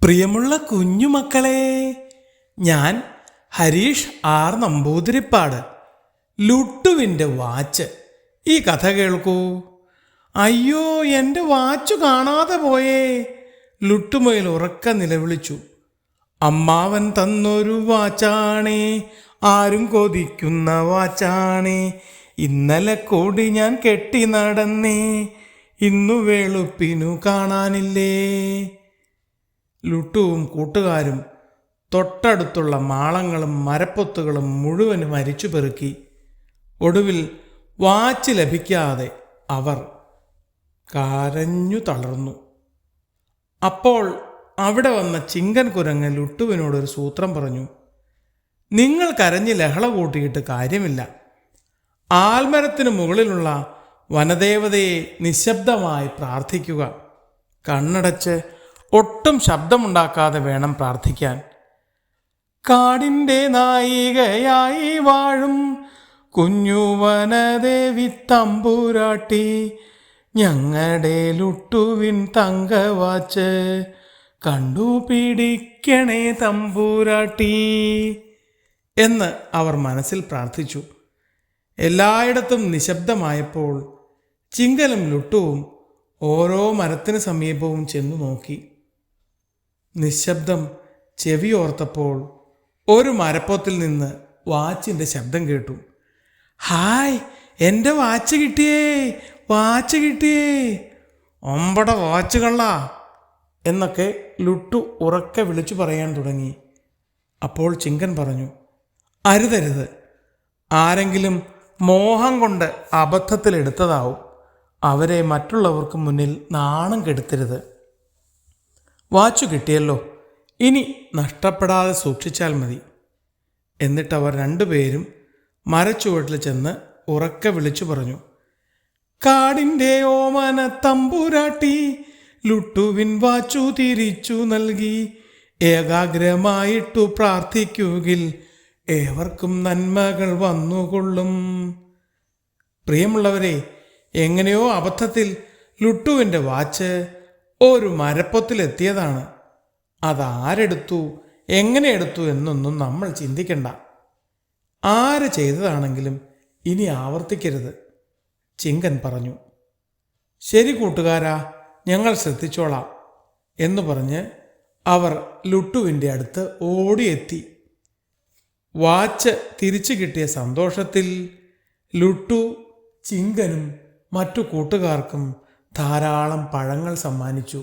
പ്രിയമുള്ള കുഞ്ഞുമക്കളെ, ഞാൻ ഹരീഷ് ആർ നമ്പൂതിരിപ്പാട്. ലുട്ടുവിൻ്റെ വാച്ച്. ഈ കഥ കേൾക്കൂ. അയ്യോ, എൻ്റെ വാച്ചു കാണാതെ പോയേ! ലുട്ടുമുയൽ ഉറക്കെ നിലവിളിച്ചു. അമ്മാവൻ തന്നൊരു വാച്ചാണേ, ആരും കൊതിക്കുന്ന വാച്ചാണേ. ഇന്നലെ കൂടി ഞാൻ കെട്ടി നടന്നേ, ഇന്നു വെളുപ്പിനു കാണാനില്ലേ. ലുട്ടുവും കൂട്ടുകാരും തൊട്ടടുത്തുള്ള മാളങ്ങളും മരപ്പൊത്തുകളും മുഴുവനും അരിച്ചു പെറുക്കി. ഒടുവിൽ വാച്ച് ലഭിക്കാതെ അവർ കരഞ്ഞു തളർന്നു. അപ്പോൾ അവിടെ വന്ന ചിങ്കൻ കുരങ്ങ് ലുട്ടുവിനോടൊരു സൂത്രം പറഞ്ഞു. നിങ്ങൾ കരഞ്ഞ് ലഹള കൂട്ടിയിട്ട് കാര്യമില്ല. ആൽമരത്തിന് മുകളിലുള്ള വനദേവതയെ നിശബ്ദമായി പ്രാർത്ഥിക്കുക. കണ്ണടച്ച് ഒട്ടും ശബ്ദമുണ്ടാക്കാതെ വേണം പ്രാർത്ഥിക്കാൻ. കാടിൻ്റെ നായികയായി വാഴും കുഞ്ഞു വനദേവി തമ്പുരാട്ടി, ഞങ്ങളുടെ ലുട്ടുവിൻ തങ്കവാച്ച് കണ്ടുപിടിക്കണേ തമ്പുരാട്ടി എന്ന് അവർ മനസ്സിൽ പ്രാർത്ഥിച്ചു. എല്ലായിടത്തും നിശബ്ദമായപ്പോൾ ചിങ്കലും ലുട്ടുവും ഓരോ മരത്തിന് സമീപവും ചെന്നു നോക്കി. നിശബ്ദം ചെവിയോർത്തപ്പോൾ ഒരു മരപ്പൊത്തിൽ നിന്ന് വാച്ചിൻ്റെ ശബ്ദം കേട്ടു. ഹായ്, എൻ്റെ വാച്ച് കിട്ടിയേ, വാച്ച് കിട്ടിയേ! ഒമ്പട വാച്ച് കള്ളാ എന്നൊക്കെ ലുട്ടു ഉറക്കെ വിളിച്ചു പറയാൻ തുടങ്ങി. അപ്പോൾ ചിങ്കൻ പറഞ്ഞു, അരുതരുത്, ആരെങ്കിലും മോഹം കൊണ്ട് അബദ്ധത്തിലെടുത്തതാവും. അവരെ മറ്റുള്ളവർക്ക് മുന്നിൽ നാണം കെടുത്തരുത്. വാച്ചു കിട്ടിയല്ലോ, ഇനി നഷ്ടപ്പെടാതെ സൂക്ഷിച്ചാൽ മതി. എന്നിട്ടവർ രണ്ടുപേരും മരച്ചുവട്ടിൽ ചെന്ന് ഉറക്കെ വിളിച്ചു പറഞ്ഞു, കാടിൻ്റെ ഓമന തമ്പുരാട്ടി ലുട്ടുവിൻ വാച്ചു തിരിച്ചു നൽകി. ഏകാഗ്രമായിട്ടു പ്രാർത്ഥിക്കുകിൽ ഏവർക്കും നന്മകൾ വന്നുകൊള്ളും. പ്രിയമുള്ളവരെ, എങ്ങനെയോ അബദ്ധത്തിൽ ലുട്ടുവിൻ്റെ വാച്ച് ഒരു മരപ്പൊത്തിലെത്തിയതാണ്. അതാരെടുത്തു, എങ്ങനെ എടുത്തു എന്നൊന്നും നമ്മൾ ചിന്തിക്കണ്ട. ആര് ചെയ്തതാണെങ്കിലും ഇനി ആവർത്തിക്കരുത്, ചിങ്കൻ പറഞ്ഞു. ശരി കൂട്ടുകാരാ, ഞങ്ങൾ ശ്രദ്ധിച്ചോളാം എന്ന് പറഞ്ഞ് അവർ ലുട്ടുവിൻ്റെ അടുത്ത് ഓടിയെത്തി. വാച്ച് തിരിച്ചു കിട്ടിയ സന്തോഷത്തിൽ ലുട്ടു ചിങ്കനും മറ്റു കൂട്ടുകാർക്കും ധാരാളം പഴങ്ങൾ സമ്മാനിച്ചു.